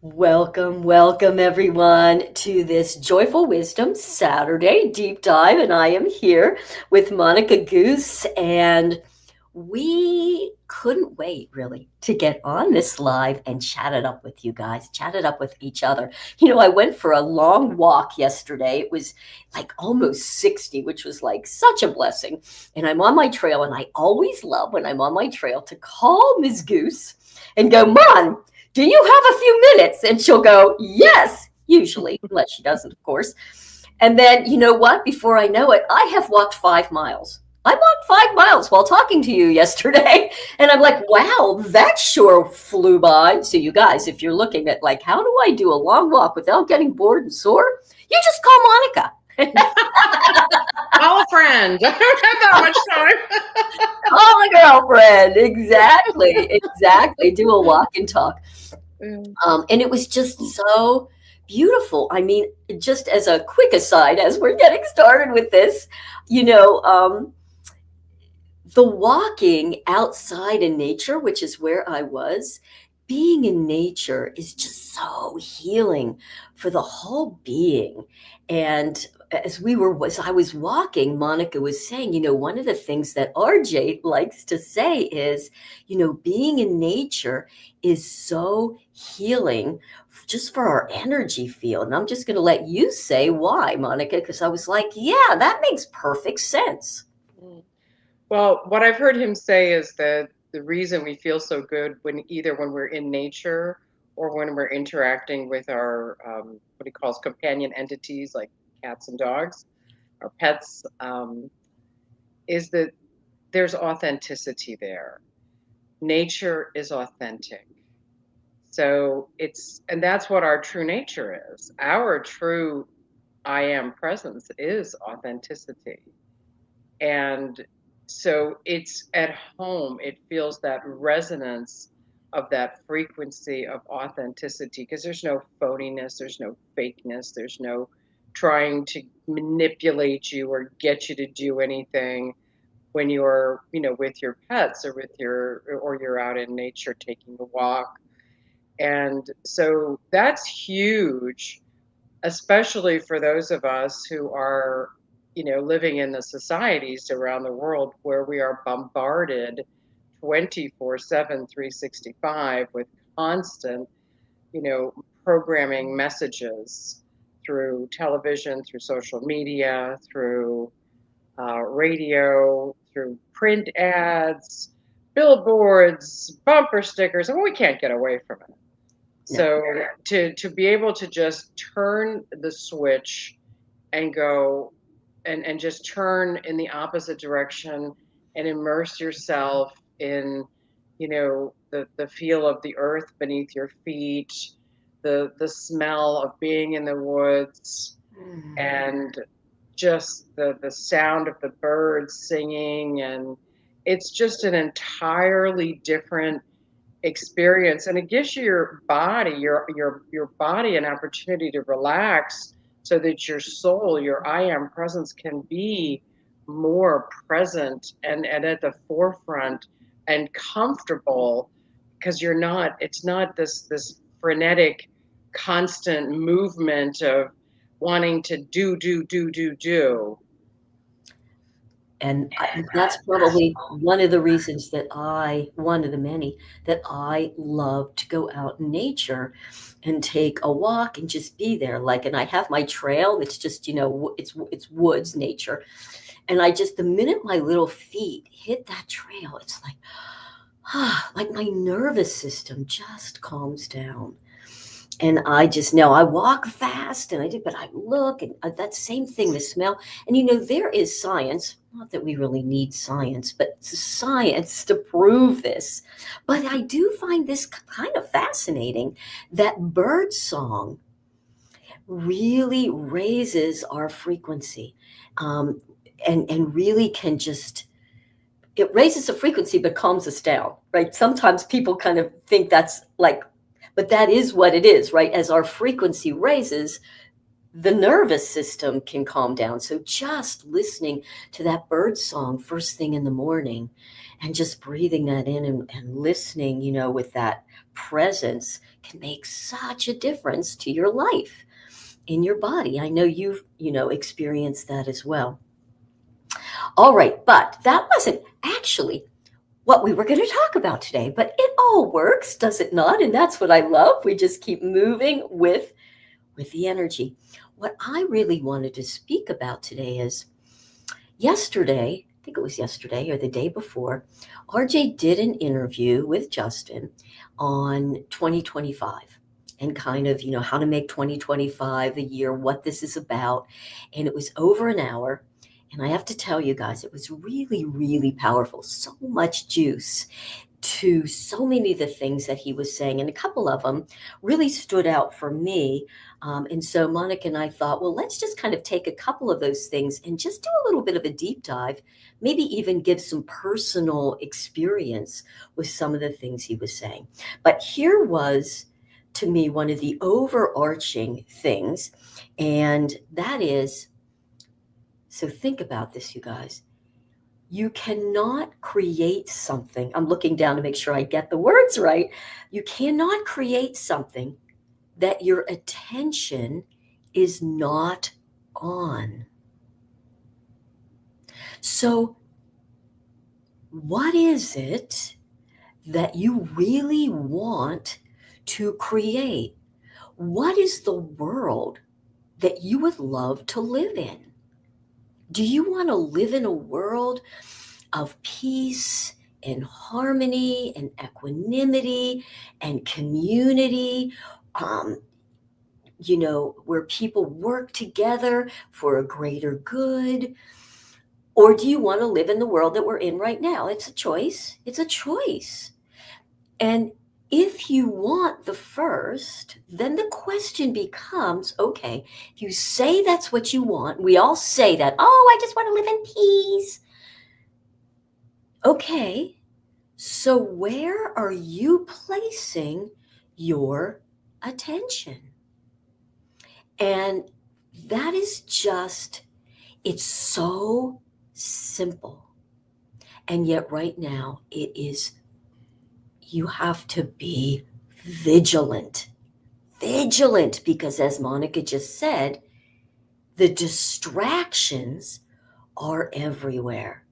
Welcome, welcome everyone to this Joyful Wisdom Saturday deep dive. And I am here with Monica Goose, and we couldn't wait really to get on this live and chat it up with you guys, chat it up with each other. I went for a long walk yesterday. It was like almost 60, which was like such a blessing. And I'm on my trail, and I always love when I'm on my trail to call Ms. Goose and go, Mon, do you have a few minutes? And she'll go, yes, usually, unless she doesn't, of course. And then, you know what? Before I know it, I have walked 5 miles. I walked 5 miles while talking to you yesterday. And I'm like, wow, that sure flew by. So, you guys, if you're looking at like, how do I do a long walk without getting bored and sore? You just call Monica. Call a friend. I don't have that much time. Call a girlfriend. Exactly. Do a walk and talk. And it was just so beautiful. I mean, just as a quick aside, as we're getting started with this, the walking outside in nature, which is where I was, being in nature is just so healing for the whole being. And as I was walking, Monica was saying, one of the things that RJ likes to say is, being in nature is so healing just for our energy field. And I'm just going to let you say why, Monica, because I was like, yeah, that makes perfect sense. Well, what I've heard him say is that the reason we feel so good when we're in nature or when we're interacting with our what he calls companion entities like cats and dogs, our pets, is that there's authenticity there. Nature is authentic. And that's what our true nature is. Our true I am presence is authenticity. And so it's at home, it feels that resonance of that frequency of authenticity because there's no phoniness, there's no fakeness, there's no trying to manipulate you or get you to do anything when you're, with your pets or or you're out in nature taking a walk. And so that's huge, especially for those of us who are, living in the societies around the world where we are bombarded 24/7, 365 with constant, programming messages through television, through social media, through radio, through print ads, billboards, bumper stickers. I mean, we can't get away from it. So to be able to just turn the switch and go and just turn in the opposite direction and immerse yourself in, the feel of the earth beneath your feet, the smell of being in the woods, and just the sound of the birds singing, and it's just an entirely different experience, and it gives your body an opportunity to relax so that your soul, your I am presence, can be more present and at the forefront and comfortable, because it's not this frenetic constant movement of wanting to do. And that's probably one of the reasons one of the many that I love to go out in nature and take a walk and just be there. Like, and I have my trail. It's just, it's woods, nature. And the minute my little feet hit that trail, it's like, like my nervous system just calms down. And I just know I walk fast but I look and that same thing, the smell. And there is science, not that we really need science, but science to prove this. But I do find this kind of fascinating that bird song really raises our frequency, and really can just, it raises the frequency but calms us down, right? Sometimes people kind of think that's like, but that is what it is, right? As our frequency raises, the nervous system can calm down. So just listening to that bird song first thing in the morning and just breathing that in and listening, with that presence can make such a difference to your life in your body. I know you've, experienced that as well. All right, but that wasn't actually what we were going to talk about today, but it all works, does it not? And that's what I love. We just keep moving with the energy. What I really wanted to speak about today is yesterday, I think it was yesterday or the day before, RJ did an interview with Justin on 2025 and kind of, how to make 2025 a year, what this is about. And it was over an hour. And I have to tell you guys, it was really, really powerful. So much juice to so many of the things that he was saying, and a couple of them really stood out for me. And so Monica and I thought, well, let's just kind of take a couple of those things and just do a little bit of a deep dive, maybe even give some personal experience with some of the things he was saying. But here was, to me, one of the overarching things, and that is, so think about this, you guys. You cannot create something. I'm looking down to make sure I get the words right. You cannot create something that your attention is not on. So, what is it that you really want to create? What is the world that you would love to live in? Do you want to live in a world of peace and harmony and equanimity and community, um, where people work together for a greater good? Or do you want to live in the world that we're in right now? It's a choice. It's a choice. And if you want the first, then the question becomes, okay, if you say that's what you want, we all say that, oh, I just want to live in peace. Okay, so where are you placing your attention? And that is just, it's so simple. And yet, right now, it is, you have to be vigilant. Vigilant, because as Monica just said, the distractions are everywhere.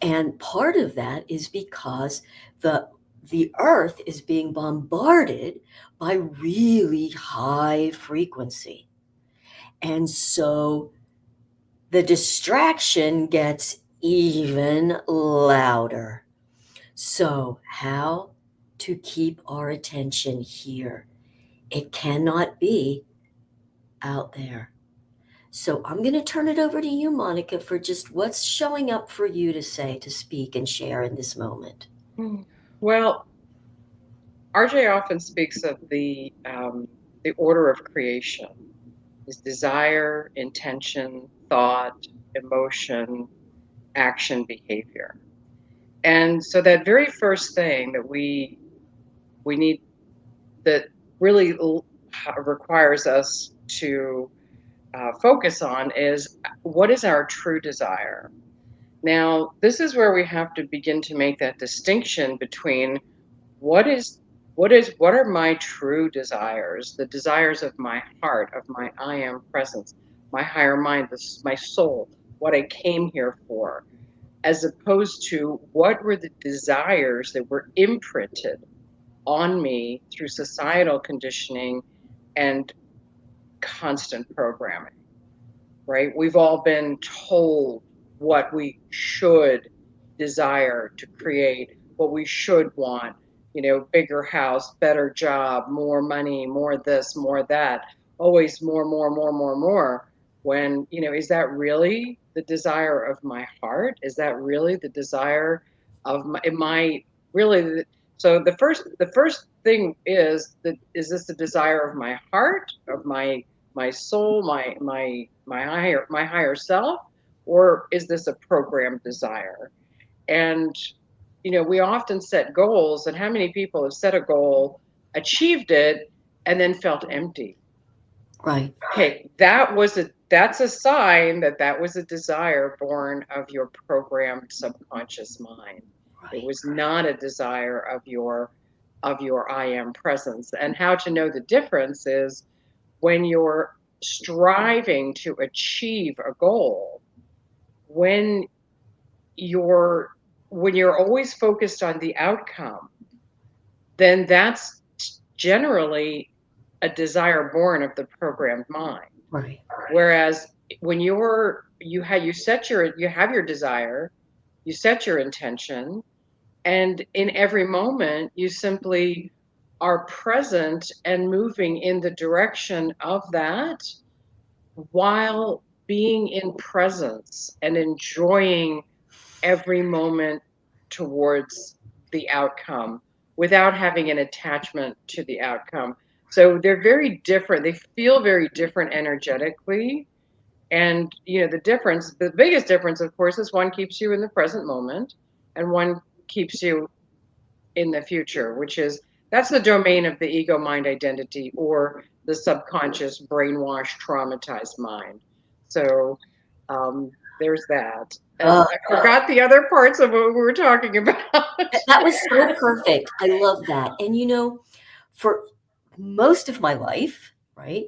And part of that is because the earth is being bombarded by really high frequency. And so the distraction gets even louder. So, how to keep our attention here? It cannot be out there. So, I'm going to turn it over to you, Monica, for just what's showing up for you to say, to speak, and share in this moment. Well, RJ often speaks of the order of creation: is desire, intention, thought, emotion, action, behavior. And so that very first thing that we need, that really requires us to focus on, is what is our true desire. Now, this is where we have to begin to make that distinction between what is what are my true desires, the desires of my heart, of my I am presence, my higher mind, my soul, what I came here for, as opposed to what were the desires that were imprinted on me through societal conditioning and constant programming. Right? We've all been told what we should desire to create, what we should want, bigger house, better job, more money, more this, more that, always more, more, more, more, more. When, is that really the desire of my heart? Is that really the desire of my, am I really, so the first thing is that, is this the desire of my heart, of my soul, my higher self, or is this a programmed desire? And we often set goals, and how many people have set a goal, achieved it, and then felt empty, Right. Okay, that's a sign that that was a desire born of your programmed subconscious mind. It Right. was not a desire of your I am presence. And how to know the difference is when you're striving to achieve a goal, when you're when you're always focused on the outcome, then that's generally a desire born of the programmed mind. Right. Whereas when you have your desire, you set your intention, and in every moment you simply are present and moving in the direction of that while being in presence and enjoying every moment towards the outcome without having an attachment to the outcome. So they're very different. They feel very different energetically. And the biggest difference, of course, is one keeps you in the present moment and one keeps you in the future, which is that's the domain of the ego mind identity or the subconscious brainwashed traumatized mind. So there's that. And Uh, I forgot the other parts of what we were talking about. that was so perfect. I love that. And for most of my life, right,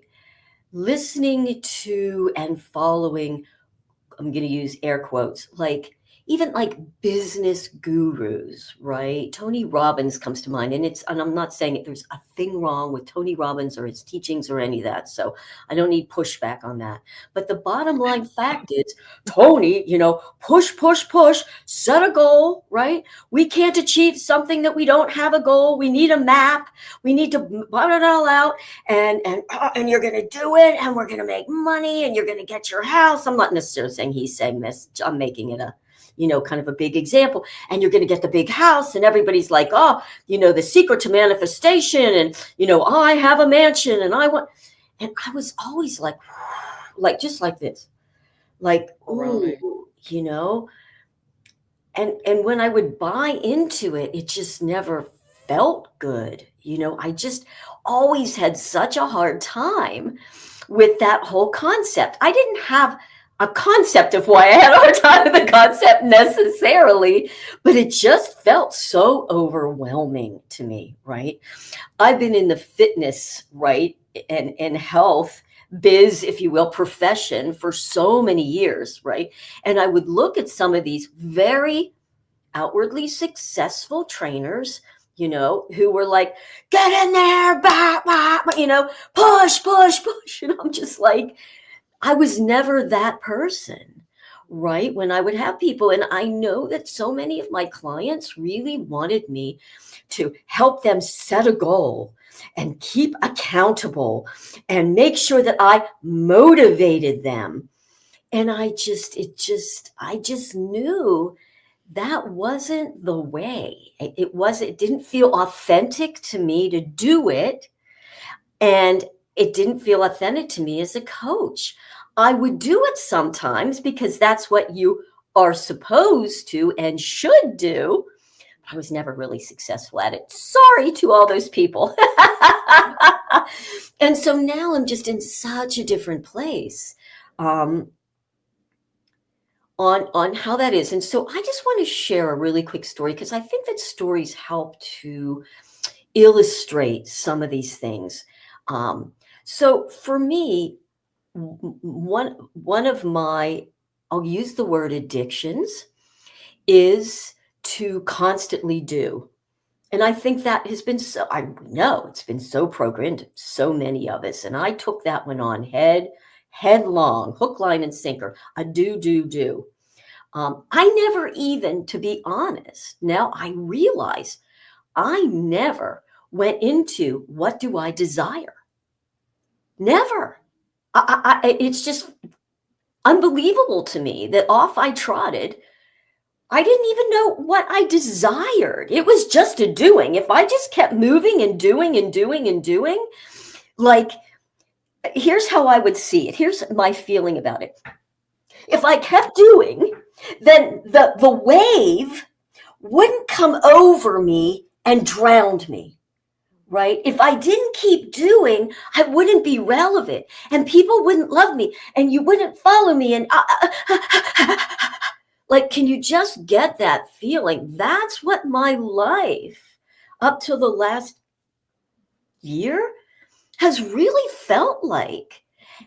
listening to and following, I'm going to use air quotes, like even like business gurus, right? Tony Robbins comes to mind, and I'm not saying it, there's a thing wrong with Tony Robbins or his teachings or any of that. So I don't need pushback on that. But the bottom line fact is, Tony, push, push, push, set a goal, right? We can't achieve something that we don't have a goal. We need a map. We need to blah it all out, and you're going to do it, and we're going to make money, and you're going to get your house. I'm not necessarily saying he's saying this. I'm making it kind of a big example. And you're going to get the big house, and everybody's like, oh, the secret to manifestation, and I have a mansion, and I want. And I was always like just like this, like, Right. ooh, and when I would buy into it, it just never felt good. I just always had such a hard time with that whole concept. I didn't have a concept of why I had a hard time with the concept necessarily, but it just felt so overwhelming to me, right? I've been in the fitness, right, and health biz, if you will, profession for so many years, right? And I would look at some of these very outwardly successful trainers, who were like, get in there, bah, bah, push, push, push. And I'm just like, I was never that person, right? When I would have people, and I know that so many of my clients really wanted me to help them set a goal and keep accountable and make sure that I motivated them. And I just knew that wasn't the way. It didn't feel authentic to me to do it. And it didn't feel authentic to me as a coach. I would do it sometimes because that's what you are supposed to and should do. I was never really successful at it. Sorry to all those people. And so now I'm just in such a different place. On how that is. And so I just want to share a really quick story because I think that stories help to illustrate some of these things. So for me, one of my, I'll use the word addictions, is to constantly do. And I think that has been I know it's been so programmed, so many of us. And I took that one on headlong, hook, line, and sinker. A do. I never even, to be honest, now I realize I never went into what do I desire? Never. It's just unbelievable to me that off I trotted. I didn't even know what I desired. It was just a doing. If I just kept moving and doing and doing and doing, like, here's how I would see it. Here's my feeling about it. If I kept doing, then the wave wouldn't come over me and drown me, right? If I didn't keep doing, I wouldn't be relevant and people wouldn't love me and you wouldn't follow me. And like, can you just get that feeling? That's what my life up till the last year has really felt like.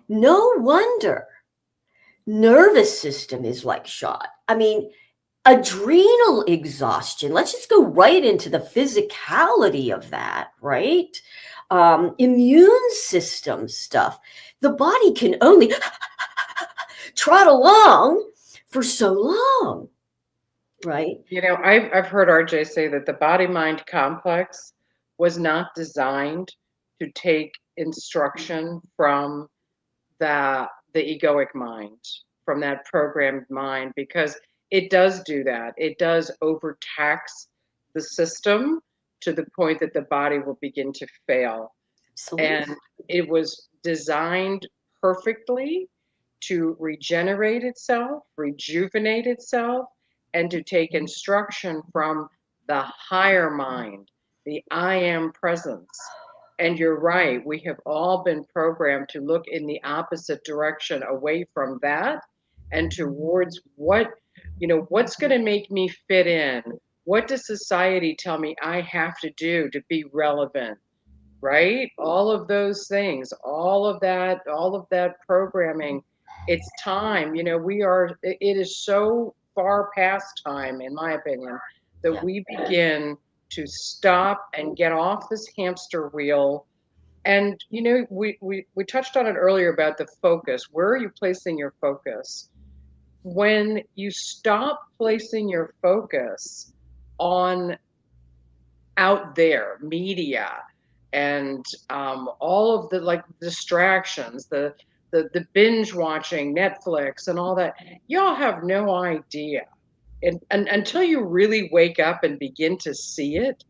No wonder nervous system is like shot. I mean, adrenal exhaustion. Let's just go right into the physicality of that, right? Immune system stuff. The body can only trot along for so long, right? I've heard RJ say that the body mind complex was not designed to take instruction from the egoic mind, from that programmed mind, because it does do that. It does overtax the system to the point that the body will begin to fail. Absolutely. And it was designed perfectly to regenerate itself, rejuvenate itself, and to take instruction from the higher mind, the I am presence. And you're right, we have all been programmed to look in the opposite direction away from that and towards what's going to make me fit in? What does society tell me I have to do to be relevant? Right? All of those things, all of that programming. It's time. It is so far past time, in my opinion, that Yeah. we begin to stop and get off this hamster wheel. And we touched on it earlier about the focus. Where are you placing your focus? When you stop placing your focus on out there media and all of the like distractions, the binge watching Netflix and all that, y'all have no idea. And until you really wake up and begin to see it,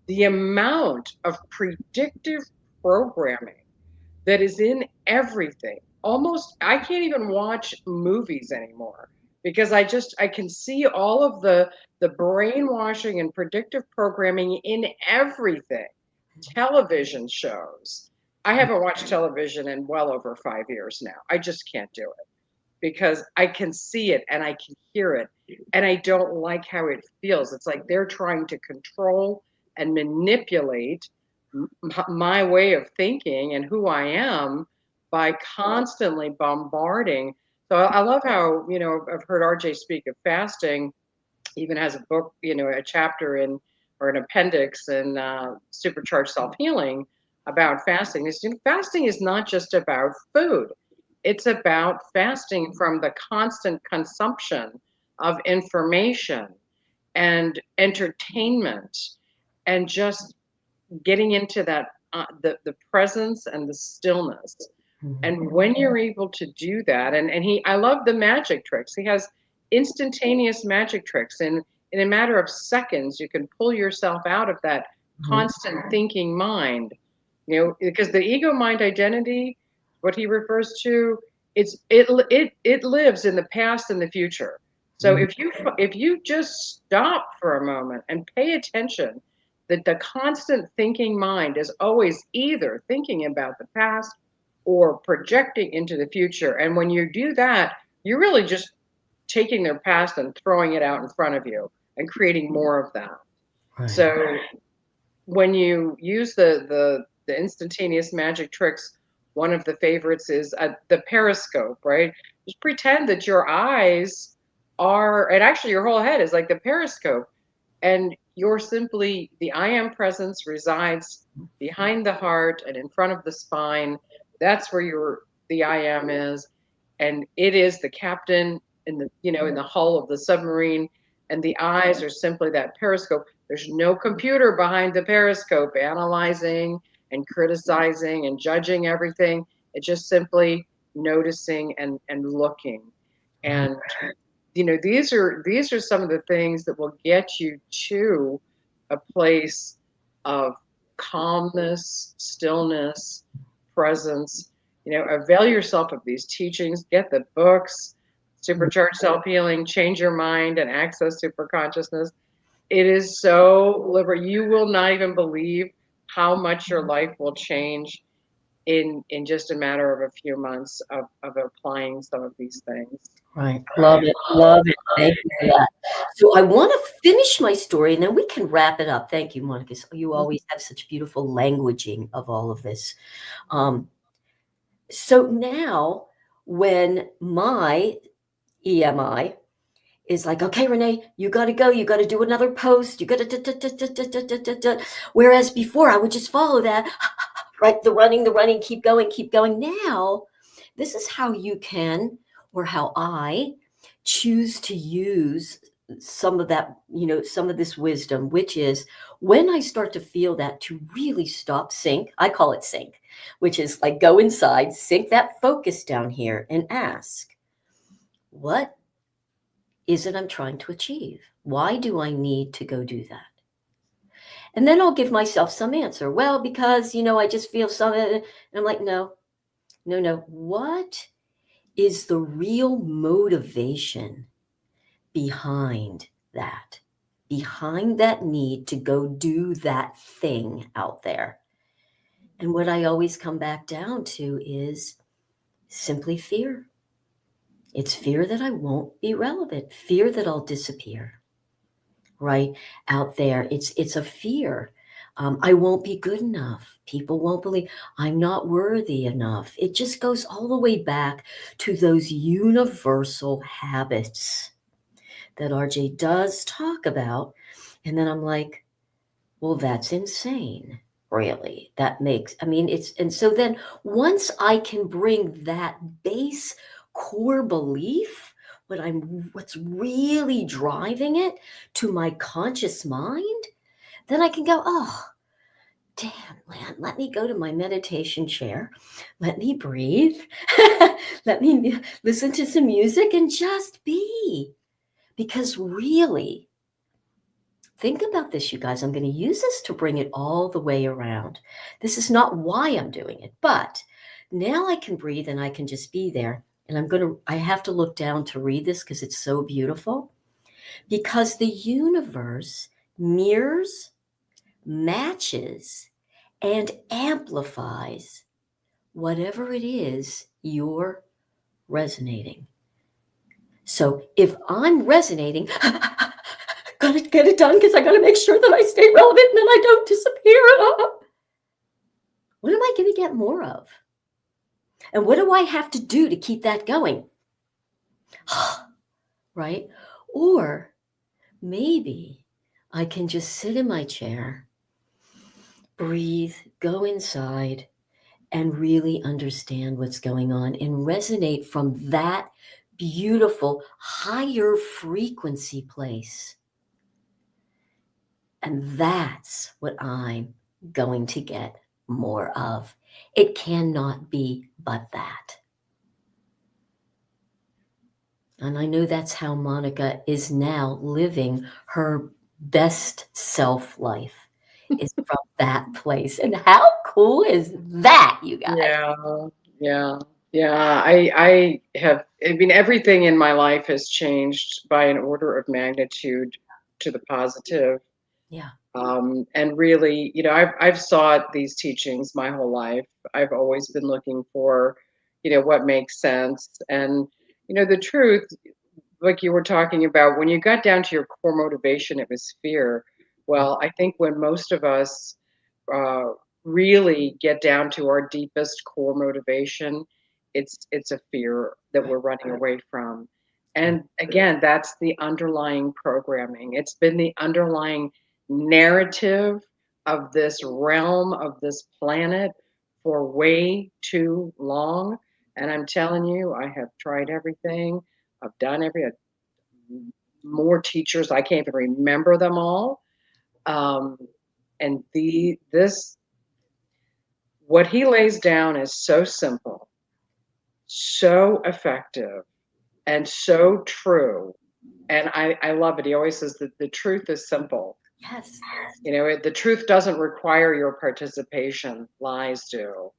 the amount of predictive programming that is in everything. Almost, I can't even watch movies anymore because I can see all of the brainwashing and predictive programming in everything. Television shows. I haven't watched television in well over 5 years now. I just can't do it because I can see it and I can hear it and I don't like how it feels. It's like they're trying to control and manipulate my way of thinking and who I am by constantly bombarding. So I love how, I've heard RJ speak of fasting, even has a book, a chapter in or an appendix in Supercharged Self Healing about fasting. Fasting is not just about food. It's about fasting from the constant consumption of information and entertainment and just getting into that the presence and the stillness. And when you're able to do that, and I love the magic tricks. He has instantaneous magic tricks, and in a matter of seconds, you can pull yourself out of that Mhm. constant thinking mind. Because the ego mind identity, what he refers to, it lives in the past and the future. So Mhm. if you just stop for a moment and pay attention, that the constant thinking mind is always either thinking about the past or projecting into the future. And when you do that, you're really just taking their past and throwing it out in front of you and creating more of that. Right. So when you use the instantaneous magic tricks, one of the favorites is the periscope, right? Just pretend that your eyes are, and actually your whole head is like the periscope, and you're simply the I am presence resides behind the heart and in front of the spine. That's where the I am is, and it is the captain in the hull of the submarine, and the eyes are simply that periscope. There's no computer behind the periscope analyzing and criticizing and judging everything. It's just simply noticing and looking. Right. And these are some of the things that will get you to a place of calmness, stillness, presence. Avail yourself of these teachings, get the books, Supercharged Self Healing, Change Your Mind, and Access Super Consciousness. It is so liberating. You will not even believe how much your life will change in just a matter of a few months of applying some of these things. Right. Love it. Love it. Thank you for that. So I want to finish my story and then we can wrap it up. Thank you, Monica. So you always have such beautiful languaging of all of this. Um, so now when my EMI is like, okay, Renee, you got to go. You got to do another post. You got to. Whereas before I would just follow that, right? The running, keep going, keep going. Now, this is how you can, or how I choose to use some of that, some of this wisdom, which is when I start to feel that, to really stop, sync. I call it sync, which is like go inside, sync that focus down here and ask, what is it I'm trying to achieve? Why do I need to go do that? And then I'll give myself some answer. Well, because, I just feel something. And I'm like, no, no, no. What is the real motivation behind that? Behind that need to go do that thing out there? And what I always come back down to is simply fear. It's fear that I won't be relevant, fear that I'll disappear. Right out there, it's a fear. I won't be good enough. People won't believe I'm not worthy enough. It just goes all the way back to those universal habits that RJ does talk about. And then I'm like, well, that's insane. Really, that makes, I mean, and so then once I can bring that base core belief, what's really driving it to my conscious mind, then I can go, oh, damn, man, let me go to my meditation chair. Let me breathe. Let me listen to some music and just be. Because really, think about this, you guys. I'm going to use this to bring it all the way around. This is not why I'm doing it, but now I can breathe and I can just be there. And I have to look down to read this because it's so beautiful. Because the universe mirrors, matches, and amplifies whatever it is you're resonating. So if I'm resonating, gotta get it done because I gotta make sure that I stay relevant and then I don't disappear. What am I going to get more of? And what do I have to do to keep that going? Right? Or maybe I can just sit in my chair, breathe, go inside, and really understand what's going on and resonate from that beautiful higher frequency place. And that's what I'm going to get more of. It cannot be but that. And I know that's how Monica is now living her best self life, is from that place. And how cool is that, you guys? Yeah, yeah, yeah. I mean, everything in my life has changed by an order of magnitude to the positive. Yeah. And really, I've sought these teachings my whole life. I've always been looking for, what makes sense. And, the truth, like you were talking about, when you got down to your core motivation, it was fear. Well, I think when most of us uh, really get down to our deepest core motivation, it's a fear that Right. we're running away from. Right. And again, that's the underlying programming. It's been the underlying narrative of this realm, of this planet, for way too long. And I'm telling you, I have tried everything. I've done more teachers. I can't even remember them all. Um, and this what he lays down is so simple, so effective, and so true. And I love it. He always says that the truth is simple. Yes. The truth doesn't require your participation, lies do.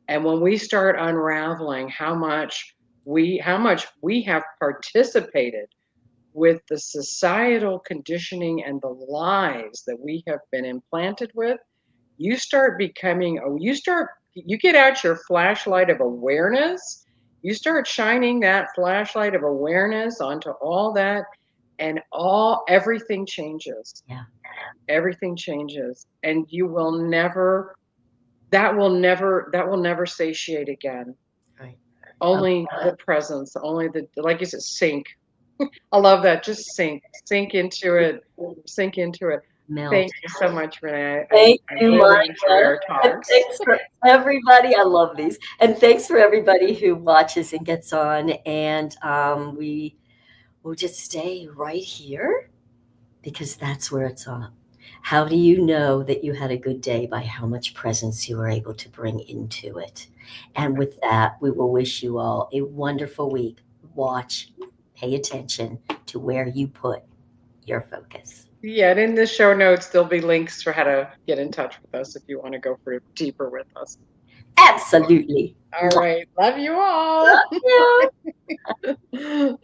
And when we start unraveling how much we have participated with the societal conditioning and the lies that we have been implanted with, you start becoming, oh, you get out your flashlight of awareness, you start shining that flashlight of awareness onto all that, and everything changes. Yeah. Everything changes, and you will never, that will never satiate again. Right. I love Only the that. presence, only the, like you said, sink. I love that. Just sink into it, sink into it. Melt. Thank you so much, Renee. Thank I you, really enjoy Monica. our And talks. thanks for everybody. I love these. And thanks for everybody who watches and gets on. And we will just stay right here because that's where it's on. How do you know that you had a good day? By how much presence you were able to bring into it. And with that, we will wish you all a wonderful week. Watch, pay attention to where you put your focus. Yeah, and in the show notes, there'll be links for how to get in touch with us if you want to go for deeper with us. Absolutely. All Love right. Love you all. you.